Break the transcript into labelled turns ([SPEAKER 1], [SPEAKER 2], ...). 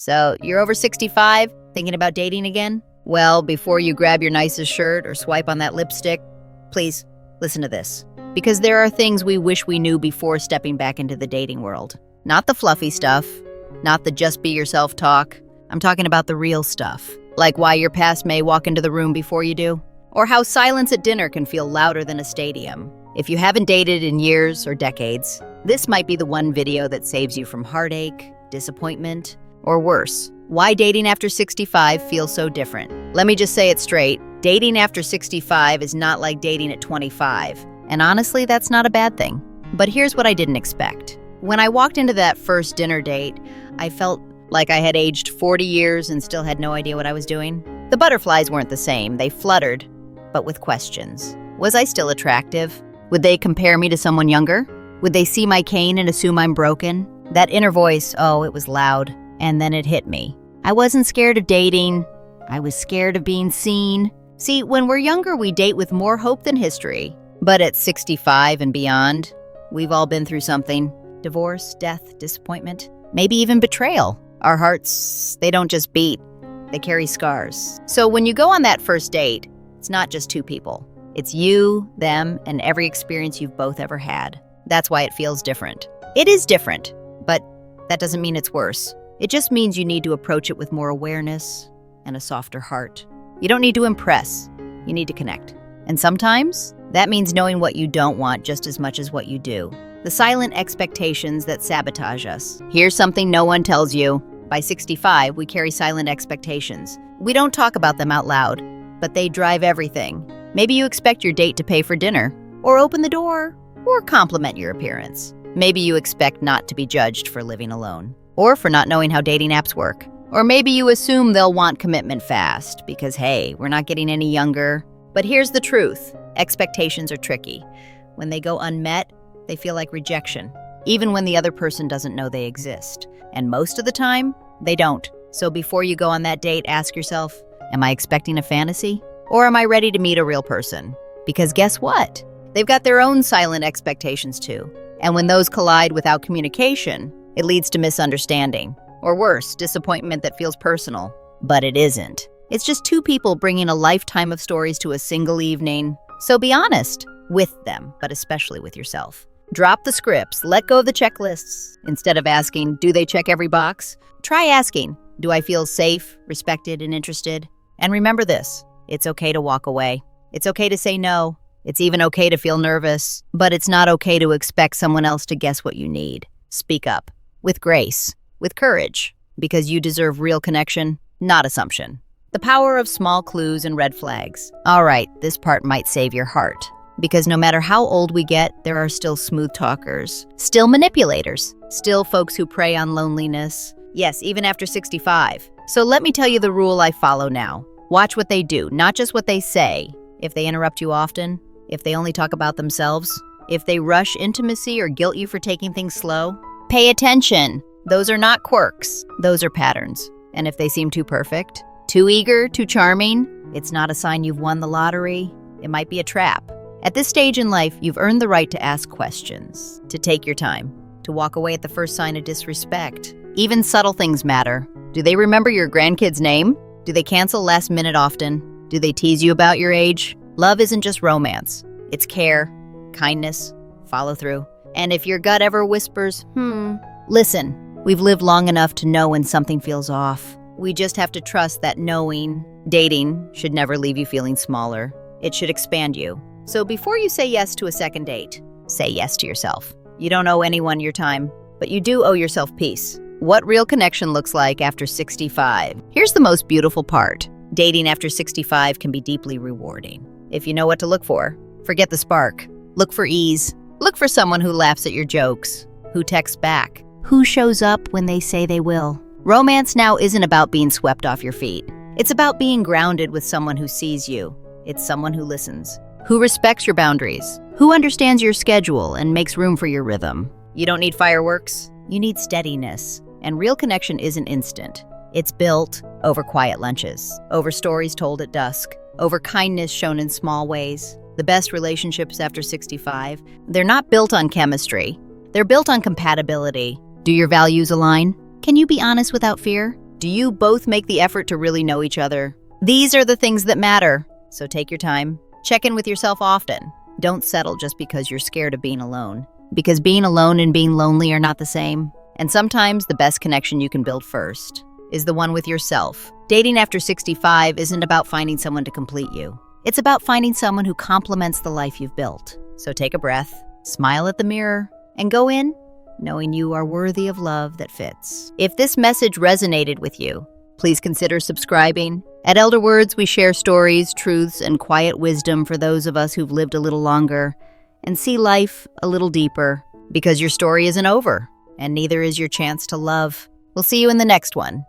[SPEAKER 1] So, you're over 65, thinking about dating again? Well, before you grab your nicest shirt or swipe on that lipstick, please listen to this. Because there are things we wish we knew before stepping back into the dating world. Not the fluffy stuff, not the just be yourself talk. I'm talking about the real stuff. Like why your past may walk into the room before you do. Or how silence at dinner can feel louder than a stadium. If you haven't dated in years or decades, this might be the one video that saves you from heartache, disappointment, or worse, why dating after 65 feels so different. Let me just say it straight. Dating after 65 is not like dating at 25. And honestly, that's not a bad thing. But here's what I didn't expect. When I walked into that first dinner date, I felt like I had aged 40 years and still had no idea what I was doing. The butterflies weren't the same. They fluttered, but with questions. Was I still attractive? Would they compare me to someone younger? Would they see my cane and assume I'm broken? That inner voice, oh, it was loud. And then it hit me. I wasn't scared of dating. I was scared of being seen. See, when we're younger, we date with more hope than history. But at 65 and beyond, we've all been through something. Divorce, death, disappointment, maybe even betrayal. Our hearts, they don't just beat, they carry scars. So when you go on that first date, it's not just two people. It's you, them, and every experience you've both ever had. That's why it feels different. It is different, but that doesn't mean it's worse. It just means you need to approach it with more awareness and a softer heart. You don't need to impress, you need to connect. And sometimes, that means knowing what you don't want just as much as what you do. The silent expectations that sabotage us. Here's something no one tells you. By 65, we carry silent expectations. We don't talk about them out loud, but they drive everything. Maybe you expect your date to pay for dinner, or open the door, or compliment your appearance. Maybe you expect not to be judged for living alone, or for not knowing how dating apps work. Or maybe you assume they'll want commitment fast, because hey, we're not getting any younger. But here's the truth. Expectations are tricky. When they go unmet, they feel like rejection, even when the other person doesn't know they exist. And most of the time, they don't. So before you go on that date, ask yourself, am I expecting a fantasy? Or am I ready to meet a real person? Because guess what? They've got their own silent expectations too. And when those collide without communication, it leads to misunderstanding. Or worse, disappointment that feels personal. But it isn't. It's just two people bringing a lifetime of stories to a single evening. So be honest with them, but especially with yourself. Drop the scripts, let go of the checklists. Instead of asking, do they check every box? Try asking, do I feel safe, respected, and interested? And remember this, it's okay to walk away. It's okay to say no. It's even okay to feel nervous. But it's not okay to expect someone else to guess what you need. Speak up, with grace, with courage, because you deserve real connection, not assumption. The power of small clues and red flags. All right, this part might save your heart. Because no matter how old we get, there are still smooth talkers, still manipulators, still folks who prey on loneliness. Yes, even after 65. So let me tell you the rule I follow now. Watch what they do, not just what they say. If they interrupt you often, if they only talk about themselves, if they rush intimacy or guilt you for taking things slow, pay attention. Those are not quirks, those are patterns. And if they seem too perfect, too eager, too charming, it's not a sign you've won the lottery. It might be a trap. At this stage in life, you've earned the right to ask questions, to take your time, to walk away at the first sign of disrespect. Even subtle things matter. Do they remember your grandkid's name? Do they cancel last minute often? Do they tease you about your age? Love isn't just romance. It's care, kindness, follow through. And if your gut ever whispers, listen, we've lived long enough to know when something feels off. We just have to trust that knowing, dating, should never leave you feeling smaller. It should expand you. So before you say yes to a second date, say yes to yourself. You don't owe anyone your time, but you do owe yourself peace. What real connection looks like after 65. Here's the most beautiful part. Dating after 65 can be deeply rewarding. If you know what to look for, forget the spark. Look for ease. Look for someone who laughs at your jokes, who texts back, who shows up when they say they will. Romance now isn't about being swept off your feet. It's about being grounded with someone who sees you. It's someone who listens, who respects your boundaries, who understands your schedule and makes room for your rhythm. You don't need fireworks, you need steadiness. And real connection isn't instant. It's built over quiet lunches, over stories told at dusk, over kindness shown in small ways. The best relationships after 65, they're not built on chemistry. They're built on compatibility. Do your values align? Can you be honest without fear? Do you both make the effort to really know each other? These are the things that matter. So take your time. Check in with yourself often. Don't settle just because you're scared of being alone. Because being alone and being lonely are not the same. And sometimes the best connection you can build first is the one with yourself. Dating after 65 isn't about finding someone to complete you. It's about finding someone who complements the life you've built. So take a breath, smile at the mirror, and go in knowing you are worthy of love that fits. If this message resonated with you, please consider subscribing. At Elder Words, we share stories, truths, and quiet wisdom for those of us who've lived a little longer and see life a little deeper, because your story isn't over, and neither is your chance to love. We'll see you in the next one.